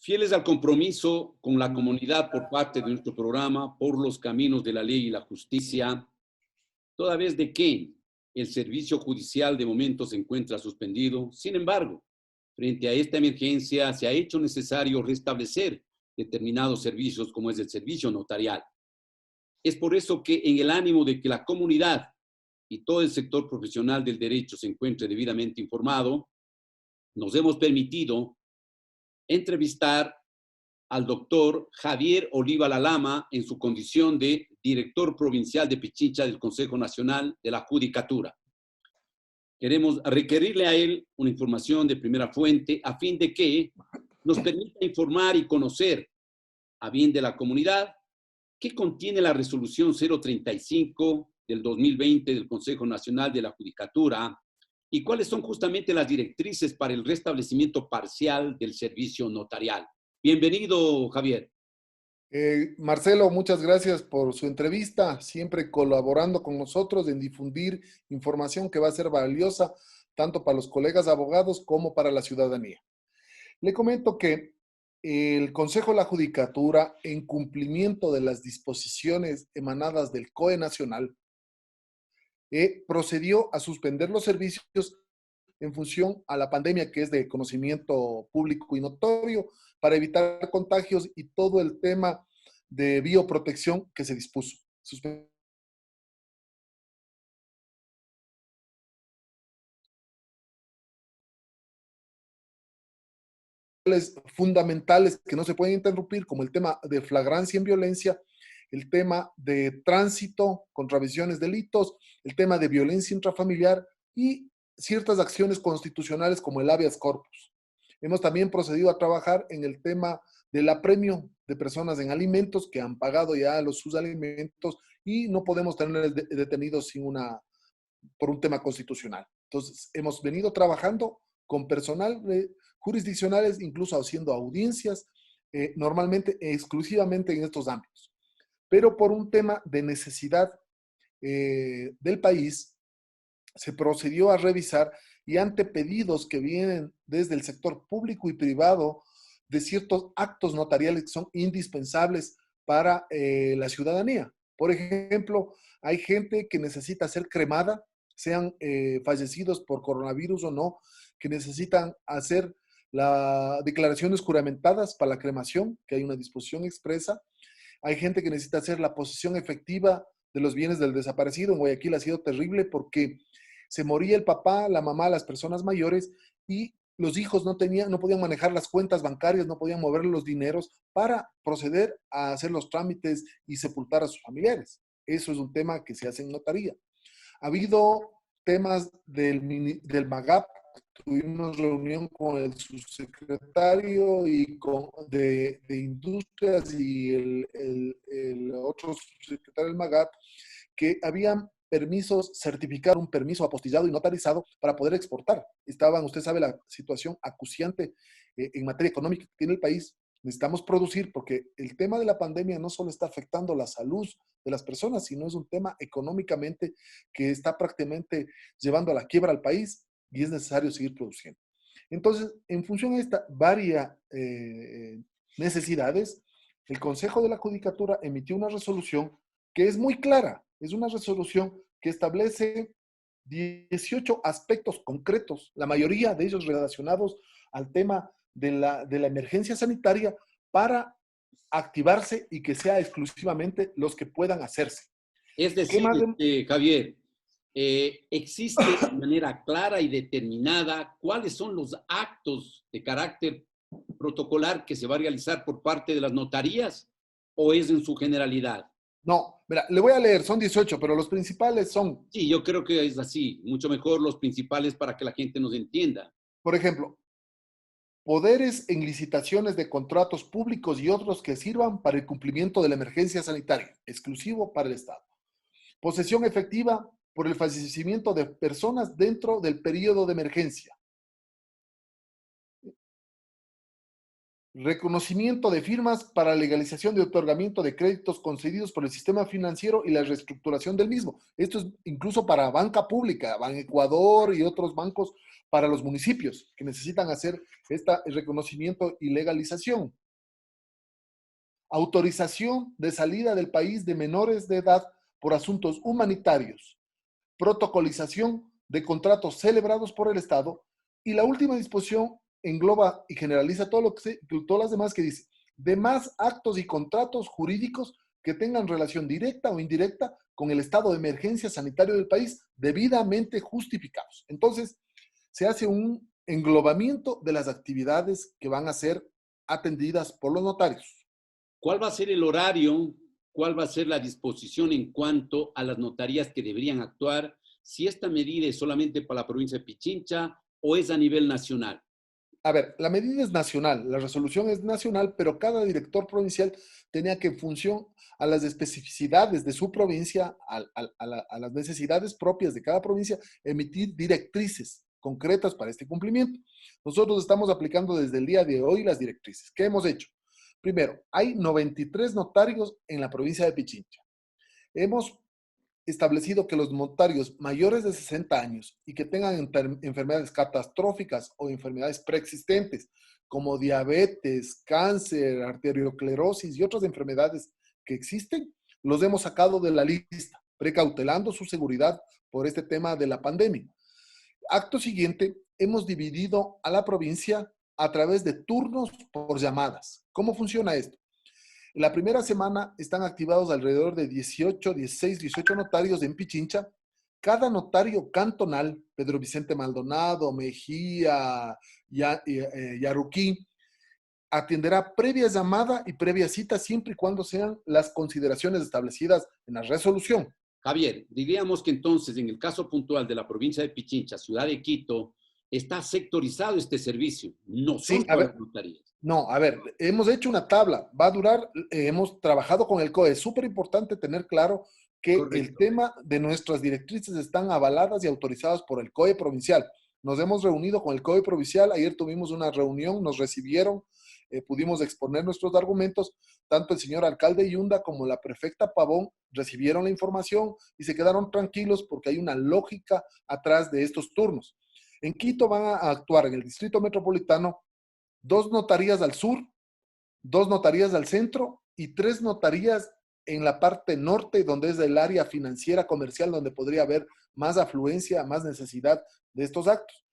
Fieles al compromiso con la comunidad por parte de nuestro programa Por los Caminos de la Ley y la Justicia, toda vez de que el servicio judicial de momento se encuentra suspendido. Sin embargo, frente a esta emergencia se ha hecho necesario restablecer determinados servicios como es el servicio notarial. Es por eso que en el ánimo de que la comunidad y todo el sector profesional del derecho se encuentre debidamente informado, nos hemos permitido entrevistar al doctor Javier Oliva Lalama en su condición de director provincial de Pichincha del Consejo Nacional de la Judicatura. Queremos requerirle a él una información de primera fuente a fin de que nos permita informar y conocer a bien de la comunidad qué contiene la resolución 035 del 2020 del Consejo Nacional de la Judicatura y cuáles son justamente las directrices para el restablecimiento parcial del servicio notarial. Bienvenido, Javier. Marcelo, muchas gracias por su entrevista, siempre colaborando con nosotros en difundir información que va a ser valiosa tanto para los colegas abogados como para la ciudadanía. Le comento que el Consejo de la Judicatura, en cumplimiento de las disposiciones emanadas del COE Nacional, procedió a suspender los servicios en función a la pandemia que es de conocimiento público y notorio para evitar contagios y todo el tema de bioprotección que se dispuso. Fundamentales que no se pueden interrumpir, como el tema de flagrancia en violencia, el tema de tránsito, contravenciones, delitos, el tema de violencia intrafamiliar y ciertas acciones constitucionales como el habeas corpus. Hemos también procedido a trabajar en el tema del apremio de personas en alimentos que han pagado ya sus alimentos y no podemos tener detenidos por un tema constitucional. Entonces, hemos venido trabajando con personal jurisdiccionales, incluso haciendo audiencias, normalmente exclusivamente en estos ámbitos. Pero por un tema de necesidad del país, se procedió a revisar y ante pedidos que vienen desde el sector público y privado de ciertos actos notariales que son indispensables para la ciudadanía. Por ejemplo, hay gente que necesita ser cremada, sean fallecidos por coronavirus o no, que necesitan hacer las declaraciones juramentadas para la cremación, que hay una disposición expresa. Hay gente que necesita hacer la posesión efectiva de los bienes del desaparecido. En Guayaquil ha sido terrible porque se moría el papá, la mamá, las personas mayores y los hijos no podían manejar las cuentas bancarias, no podían mover los dineros para proceder a hacer los trámites y sepultar a sus familiares. Eso es un tema que se hace en notaría. Ha habido temas del MAGAP. Tuvimos reunión con el subsecretario de Industrias y el otro subsecretario del MAGAP, que habían certificar un permiso apostillado y notarizado para poder exportar. Usted sabe la situación acuciante en materia económica que tiene el país. Necesitamos producir porque el tema de la pandemia no solo está afectando la salud de las personas, sino es un tema económicamente que está prácticamente llevando a la quiebra al país y es necesario seguir produciendo. Entonces, en función de estas varias necesidades, el Consejo de la Judicatura emitió una resolución que es muy clara. Es una resolución que establece 18 aspectos concretos, la mayoría de ellos relacionados al tema de la emergencia sanitaria para activarse y que sea exclusivamente los que puedan hacerse. Es ¿Qué decir, más? Javier, existe de manera clara y determinada cuáles son los actos de carácter protocolar que se va a realizar por parte de las notarías o es en su generalidad? No, mira, le voy a leer, son 18, pero los principales son, Sí, yo creo que es así, mucho mejor los principales para que la gente nos entienda. por ejemplo, poderes en licitaciones de contratos públicos y otros que sirvan para el cumplimiento de la emergencia sanitaria, exclusivo para el Estado. Posesión efectiva por el fallecimiento de personas dentro del periodo de emergencia. Reconocimiento de firmas para legalización de otorgamiento de créditos concedidos por el sistema financiero y la reestructuración del mismo. Esto es incluso para banca pública, Ban Ecuador y otros bancos para los municipios que necesitan hacer este reconocimiento y legalización. Autorización de salida del país de menores de edad por asuntos humanitarios. Protocolización de contratos celebrados por el Estado. Y la última disposición engloba y generaliza todas las demás que dice, demás actos y contratos jurídicos que tengan relación directa o indirecta con el estado de emergencia sanitario del país, debidamente justificados. Entonces, se hace un englobamiento de las actividades que van a ser atendidas por los notarios. ¿Cuál va a ser el horario? ¿Cuál va a ser la disposición en cuanto a las notarías que deberían actuar? Si esta medida es solamente para la provincia de Pichincha o es a nivel nacional. A ver, la medida es nacional, la resolución es nacional, pero cada director provincial tenía que, en función a las especificidades de su provincia, a las necesidades propias de cada provincia, emitir directrices concretas para este cumplimiento. Nosotros estamos aplicando desde el día de hoy las directrices. ¿Qué hemos hecho? Primero, hay 93 notarios en la provincia de Pichincha. Hemos establecido que los notarios mayores de 60 años y que tengan enfermedades catastróficas o enfermedades preexistentes como diabetes, cáncer, arteriosclerosis y otras enfermedades que existen, los hemos sacado de la lista, precautelando su seguridad por este tema de la pandemia. Acto siguiente, hemos dividido a la provincia a través de turnos por llamadas. ¿Cómo funciona esto? En la primera semana están activados alrededor de 18, 16, 18 notarios en Pichincha. Cada notario cantonal, Pedro Vicente Maldonado, Mejía, Yaruquí, atenderá previa llamada y previa cita siempre y cuando sean las consideraciones establecidas en la resolución. Javier, diríamos que entonces en el caso puntual de la provincia de Pichincha, ciudad de Quito, está sectorizado este servicio, no Sí, son a todas ver, las notarías. no, a ver, hemos hecho una tabla, va a durar, hemos trabajado con el COE. Es súper importante tener claro que el Correcto. tema de nuestras directrices están avaladas y autorizadas por el COE provincial. Nos hemos reunido con el COE provincial, ayer tuvimos una reunión, nos recibieron, pudimos exponer nuestros argumentos, tanto el señor alcalde Yunda como la prefecta Pavón recibieron la información y se quedaron tranquilos porque hay una lógica atrás de estos turnos. En Quito van a actuar en el distrito metropolitano 2 notarías al sur, 2 notarías al centro y 3 notarías en la parte norte, donde es el área financiera comercial, donde podría haber más afluencia, más necesidad de estos actos.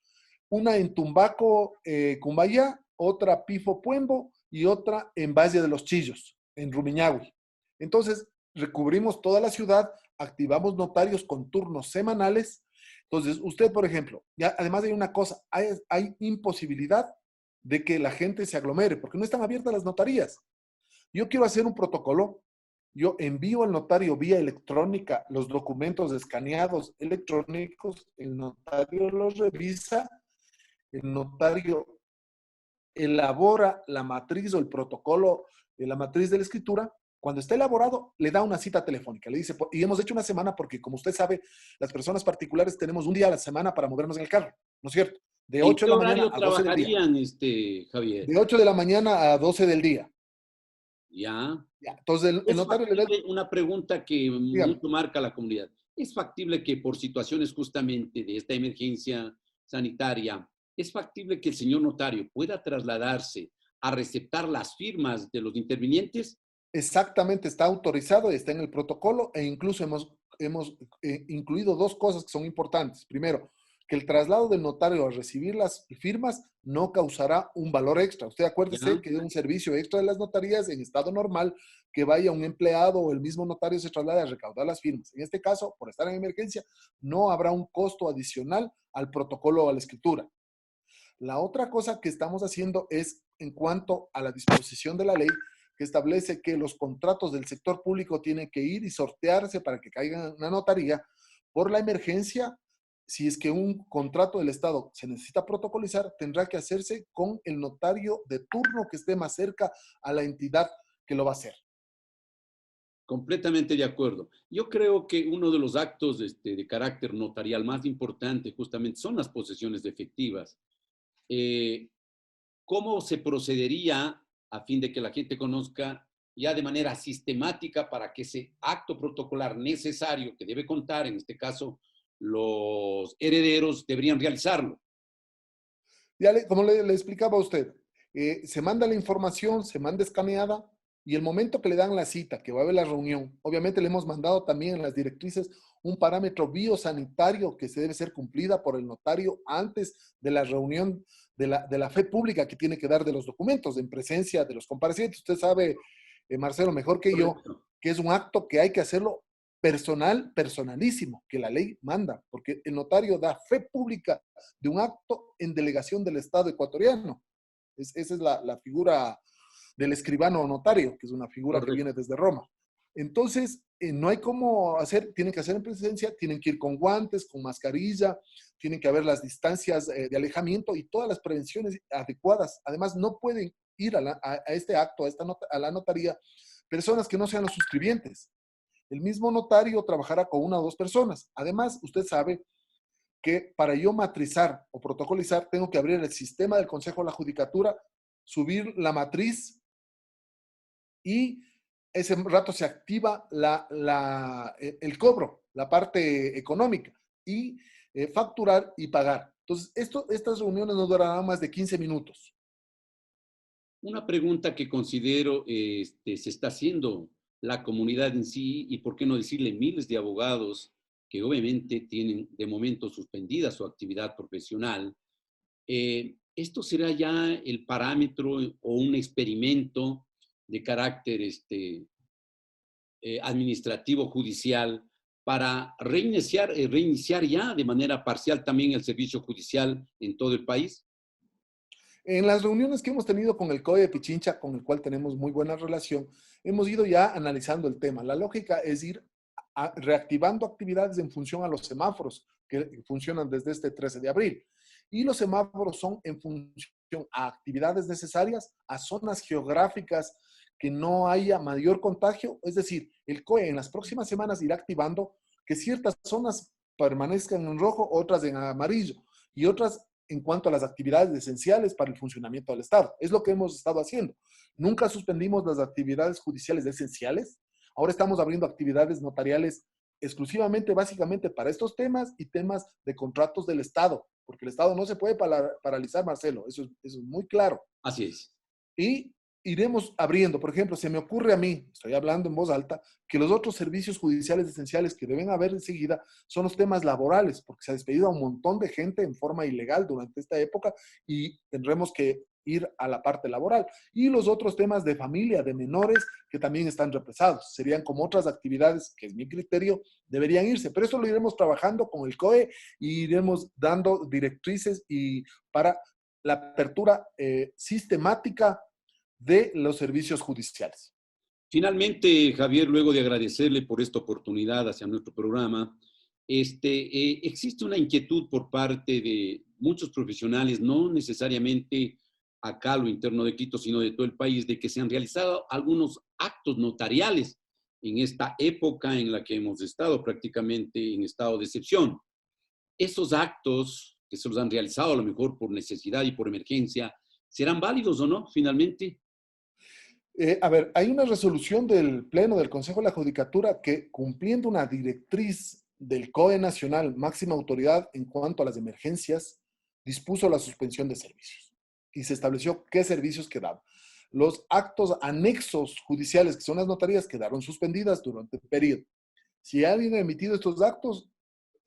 Una en Tumbaco, Cumbayá, otra Pifo Puembo y otra en Valle de los Chillos, en Rumiñahui. Entonces, recubrimos toda la ciudad, activamos notarios con turnos semanales. Entonces, usted, por ejemplo, ya, además hay una cosa, hay imposibilidad de que la gente se aglomere, porque no están abiertas las notarías. Yo quiero hacer un protocolo, yo envío al notario vía electrónica los documentos escaneados electrónicos, el notario los revisa, el notario elabora la matriz o el protocolo de la matriz de la escritura. Cuando está elaborado, le da una cita telefónica. Le dice, y hemos hecho una semana porque, como usted sabe, las personas particulares tenemos un día a la semana para movernos en el carro, ¿no es cierto? De ¿En 8 qué de la mañana horario a 12 del día. trabajarían, Javier? De 8 de la mañana a 12 del día. Ya. Ya. Entonces, el Es notario le da, factible, una pregunta que dígame, mucho marca a la comunidad. ¿Es factible que por situaciones justamente de esta emergencia sanitaria, es factible que el señor notario pueda trasladarse a receptar las firmas de los intervinientes? exactamente, está autorizado y está en el protocolo e incluso hemos incluido 2 cosas que son importantes. Primero, que el traslado del notario a recibir las firmas no causará un valor extra. Usted acuérdese ¿Ya? que es un servicio extra de las notarías en estado normal, que vaya un empleado o el mismo notario se traslade a recaudar las firmas. En este caso, por estar en emergencia, no habrá un costo adicional al protocolo o a la escritura. La otra cosa que estamos haciendo es en cuanto a la disposición de la ley que establece que los contratos del sector público tienen que ir y sortearse para que caigan en una notaría por la emergencia. Si es que un contrato del Estado se necesita protocolizar, tendrá que hacerse con el notario de turno que esté más cerca a la entidad que lo va a hacer. Completamente de acuerdo. Yo creo que uno de los actos de carácter notarial más importante justamente son las posesiones efectivas. Eh, ¿Cómo se procedería a fin de que la gente conozca ya de manera sistemática para que ese acto protocolar necesario que debe contar, en este caso, los herederos deberían realizarlo. Como le explicaba a usted, se manda la información, se manda escaneada y el momento que le dan la cita, que va a haber la reunión, obviamente le hemos mandado también en las directrices un parámetro biosanitario que se debe ser cumplida por el notario antes de la reunión de la fe pública que tiene que dar de los documentos en presencia de los comparecientes. Usted sabe, Marcelo, mejor que yo, Correcto. que es un acto que hay que hacerlo personalísimo, que la ley manda, porque el notario da fe pública de un acto en delegación del Estado ecuatoriano. Esa es la figura del escribano notario, que es una figura que viene Correcto. desde Roma. Entonces, no hay cómo hacer, tienen que hacer en presencia, tienen que ir con guantes, con mascarilla, tienen que haber las distancias de alejamiento y todas las prevenciones adecuadas. Además, no pueden ir a este acto, a la notaría, personas que no sean los suscribientes. El mismo notario trabajará con una o dos personas. Además, usted sabe que para yo matrizar o protocolizar, tengo que abrir el sistema del Consejo de la Judicatura, subir la matriz y ese rato se activa el cobro, la parte económica, y facturar y pagar. Entonces, estas reuniones no durarán más de 15 minutos. Una pregunta que considero se está haciendo la comunidad en sí, y por qué no decirle miles de abogados que obviamente tienen de momento suspendida su actividad profesional. ¿Esto será ya el parámetro o un experimento de carácter administrativo judicial para reiniciar ya de manera parcial también el servicio judicial en todo el país? En las reuniones que hemos tenido con el COE de Pichincha, con el cual tenemos muy buena relación, hemos ido ya analizando el tema. La lógica es ir reactivando actividades en función a los semáforos que funcionan desde este 13 de abril. Y los semáforos son en función a actividades necesarias, a zonas geográficas que no haya mayor contagio. Es decir, el COE en las próximas semanas irá activando que ciertas zonas permanezcan en rojo, otras en amarillo y otras en cuanto a las actividades esenciales para el funcionamiento del Estado. Es lo que hemos estado haciendo. Nunca suspendimos las actividades judiciales esenciales. Ahora estamos abriendo actividades notariales exclusivamente, básicamente para estos temas y temas de contratos del Estado, porque el Estado no se puede paralizar, Marcelo, eso es muy claro. Así es. Y iremos abriendo, por ejemplo, se me ocurre a mí, estoy hablando en voz alta, que los otros servicios judiciales esenciales que deben haber enseguida son los temas laborales, porque se ha despedido a un montón de gente en forma ilegal durante esta época y tendremos que ir a la parte laboral. Y los otros temas de familia, de menores, que también están represados. Serían como otras actividades, que es mi criterio, deberían irse. Pero esto lo iremos trabajando con el COE y iremos dando directrices y para la apertura sistemática de los servicios judiciales. Finalmente, Javier, luego de agradecerle por esta oportunidad hacia nuestro programa, existe una inquietud por parte de muchos profesionales, no necesariamente acá a lo interno de Quito, sino de todo el país, de que se han realizado algunos actos notariales en esta época en la que hemos estado prácticamente en estado de excepción. Esos actos que se los han realizado a lo mejor por necesidad y por emergencia, ¿serán válidos o no finalmente? A ver, hay una resolución del Pleno del Consejo de la Judicatura que, cumpliendo una directriz del COE Nacional, máxima autoridad en cuanto a las emergencias, dispuso la suspensión de servicios y se estableció qué servicios quedaban. Los actos anexos judiciales, que son las notarías, quedaron suspendidas durante el periodo. Si alguien ha emitido estos actos,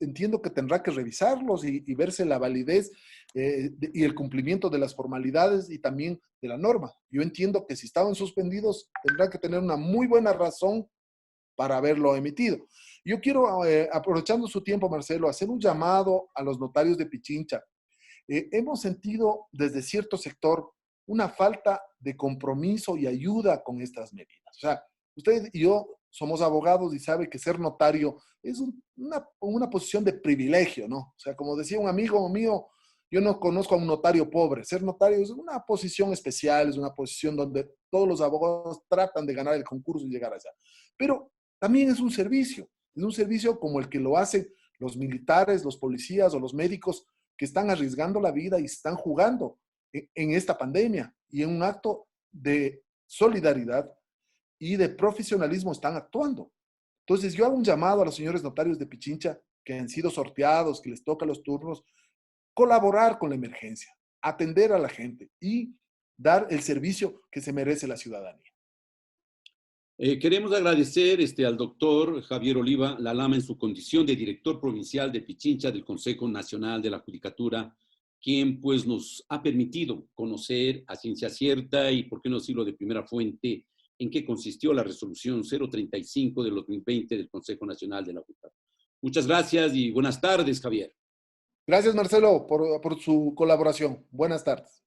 entiendo que tendrá que revisarlos y verse la validez y el cumplimiento de las formalidades y también de la norma. Yo entiendo que si estaban suspendidos, tendrá que tener una muy buena razón para haberlo emitido. Yo quiero, aprovechando su tiempo, Marcelo, hacer un llamado a los notarios de Pichincha. Hemos sentido desde cierto sector una falta de compromiso y ayuda con estas medidas. O sea, usted y yo somos abogados y sabe que ser notario es una posición de privilegio, ¿no? O sea, como decía un amigo mío, yo no conozco a un notario pobre. Ser notario es una posición especial, es una posición donde todos los abogados tratan de ganar el concurso y llegar allá. Pero también es un servicio como el que lo hacen los militares, los policías o los médicos que están arriesgando la vida y están jugando en esta pandemia y en un acto de solidaridad y de profesionalismo están actuando. Entonces, yo hago un llamado a los señores notarios de Pichincha que han sido sorteados, que les toca los turnos, colaborar con la emergencia, atender a la gente y dar el servicio que se merece la ciudadanía. Queremos agradecer al doctor Javier Oliva Lalama en su condición de director provincial de Pichincha del Consejo Nacional de la Judicatura, quien pues nos ha permitido conocer a ciencia cierta y, por qué no decirlo, de primera fuente, en qué consistió la resolución 035 del 2020 del Consejo Nacional de la Judicatura. Muchas gracias y buenas tardes, Javier. Gracias, Marcelo, por su colaboración. Buenas tardes.